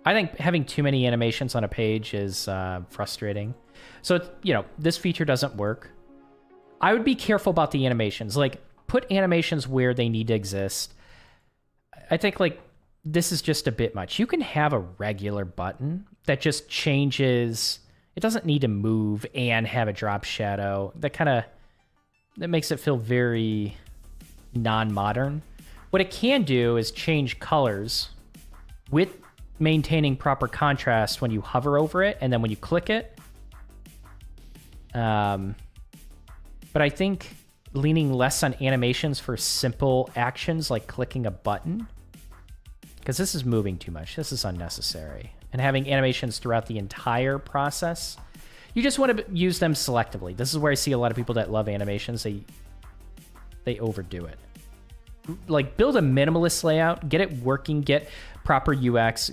A: I think having too many animations on a page is frustrating. So, this feature doesn't work. I would be careful about the animations. Like, put animations where they need to exist. I think, this is just a bit much. You can have a regular button that just changes. It doesn't need to move and have a drop shadow. That makes it feel very non-modern. What it can do is change colors with maintaining proper contrast when you hover over it and then when you click it. But I think leaning less on animations for simple actions like clicking a button, because this is moving too much. This is unnecessary. And having animations throughout the entire process, you just want to use them selectively. This is where I see a lot of people that love animations. They overdo it. Like, build a minimalist layout, get it working, get proper UX,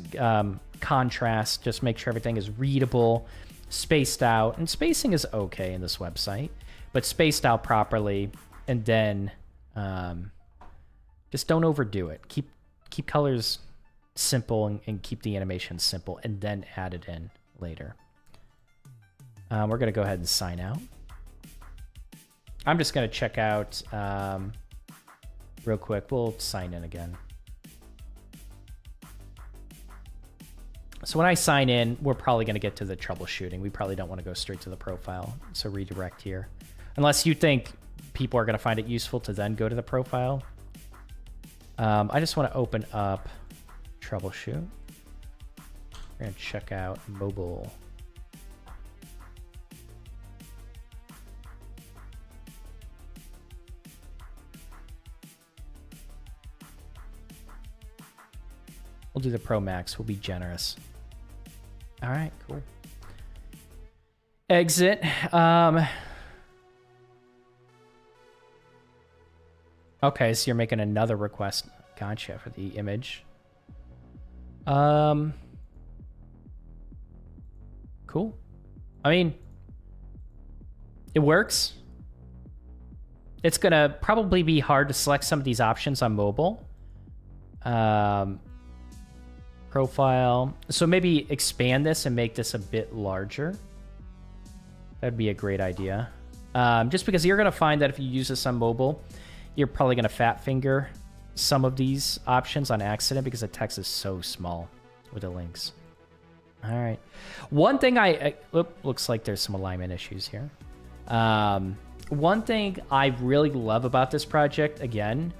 A: contrast, just make sure everything is readable, spaced out, and spacing is okay in this website, but spaced out properly, and then just don't overdo it. Keep colors simple and keep the animation simple, and then add it in later. We're gonna go ahead and sign out. I'm just gonna check out real quick. We'll sign in again. So when I sign in, we're probably going to get to the troubleshooting. We probably don't want to go straight to the profile. So redirect here. Unless you think people are going to find it useful to then go to the profile. I just want to open up troubleshoot. We're going to check out mobile. We'll do the Pro Max. We'll be generous. All right, cool. Exit. Okay, so you're making another request. Gotcha, for the image. Cool. I mean, it works. It's gonna probably be hard to select some of these options on mobile. Profile. So maybe expand this and make this a bit larger. That'd be a great idea. Just because you're going to find that if you use this on mobile, you're probably going to fat finger some of these options on accident because the text is so small with the links. All right. One thing looks like there's some alignment issues here. One thing I really love about this project, again,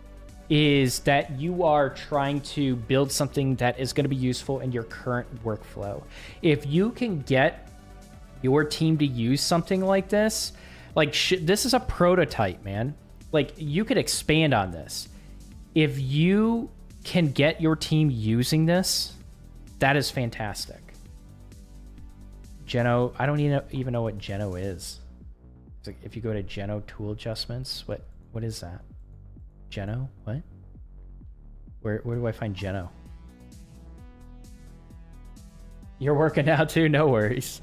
A: is that you are trying to build something that is going to be useful in your current workflow. If you can get your team to use something like this, like this is a prototype, man. Like you could expand on this. If you can get your team using this, that is fantastic. Geno, I don't even know what Geno is. It's like if you go to Geno tool adjustments, what is that? Geno? What? Where do I find Geno? You're working now too? No worries.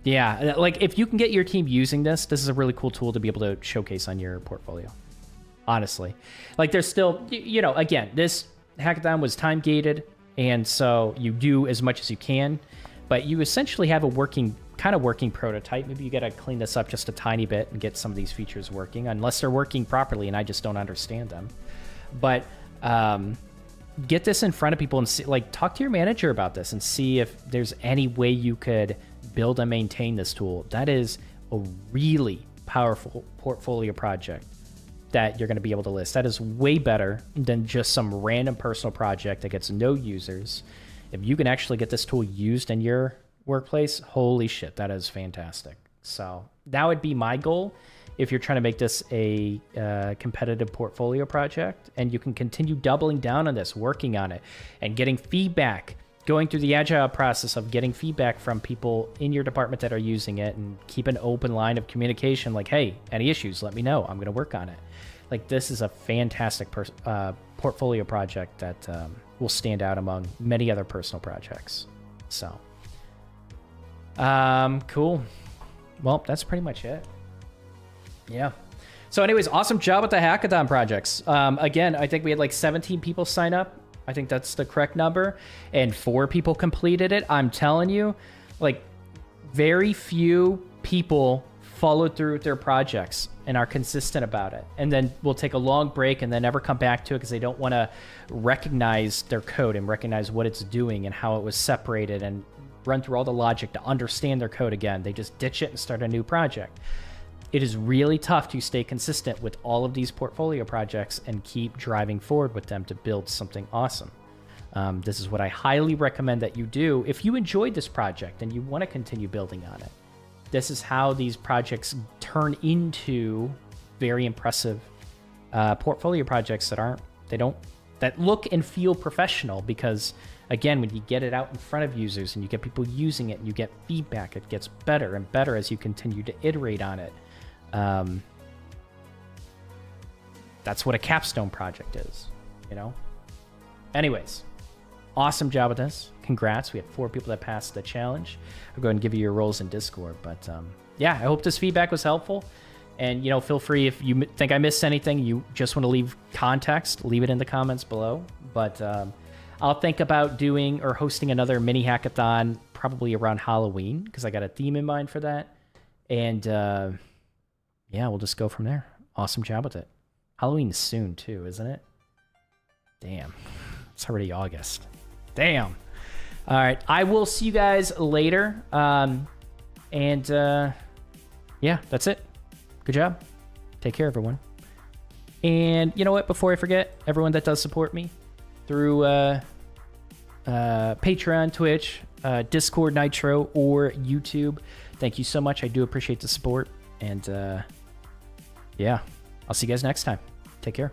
A: Yeah, like if you can get your team using this is a really cool tool to be able to showcase on your portfolio. Honestly. Like there's still, again, this hackathon was time gated, and so you do as much as you can, but you essentially have a working prototype. Maybe you got to clean this up just a tiny bit and get some of these features working, unless they're working properly and I just don't understand them. But get this in front of people and see, like, talk to your manager about this and see if there's any way you could build and maintain this tool. That is a really powerful portfolio project that you're going to be able to list. That is way better than just some random personal project that gets no users. If you can actually get this tool used in your workplace, holy shit, that is fantastic. So that would be my goal if you're trying to make this a competitive portfolio project, and you can continue doubling down on this, working on it, and getting feedback, going through the agile process of getting feedback from people in your department that are using it, and keep an open line of communication like, hey, any issues, let me know. I'm going to work on it. Like, this is a fantastic portfolio project that will stand out among many other personal projects. So, cool. Well, that's pretty much it. Yeah. So anyways, awesome job with the hackathon projects. Again, I think we had like 17 people sign up. I think that's the correct number. And 4 people completed it. I'm telling you, like, very few people follow through with their projects and are consistent about it. And then we'll take a long break and then never come back to it because they don't want to recognize their code and recognize what it's doing and how it was separated and run through all the logic to understand their code again. They just ditch it and start a new project. It is really tough to stay consistent with all of these portfolio projects and keep driving forward with them to build something awesome. This is what I highly recommend that you do if you enjoyed this project and you want to continue building on it. This is how these projects turn into very impressive portfolio projects that look and feel professional, because again, when you get it out in front of users and you get people using it and you get feedback, it gets better and better as you continue to iterate on it. That's what a capstone project is, Anyways, awesome job with this. Congrats. We had 4 people that passed the challenge. I'll go ahead and give you your roles in Discord. But yeah, I hope this feedback was helpful. And, you know, feel free if you think I missed anything, you just want to leave context, leave it in the comments below. But I'll think about doing or hosting another mini hackathon probably around Halloween because I got a theme in mind for that. And yeah, we'll just go from there. Awesome job with it. Halloween is soon too, isn't it? Damn. It's already August. Damn. All right. I will see you guys later. Yeah, that's it. Good job. Take care, everyone. And you know what? Before I forget, everyone that does support me through Patreon, Twitch, Discord, Nitro, or YouTube, thank you so much. I do appreciate the support. And yeah, I'll see you guys next time. Take care.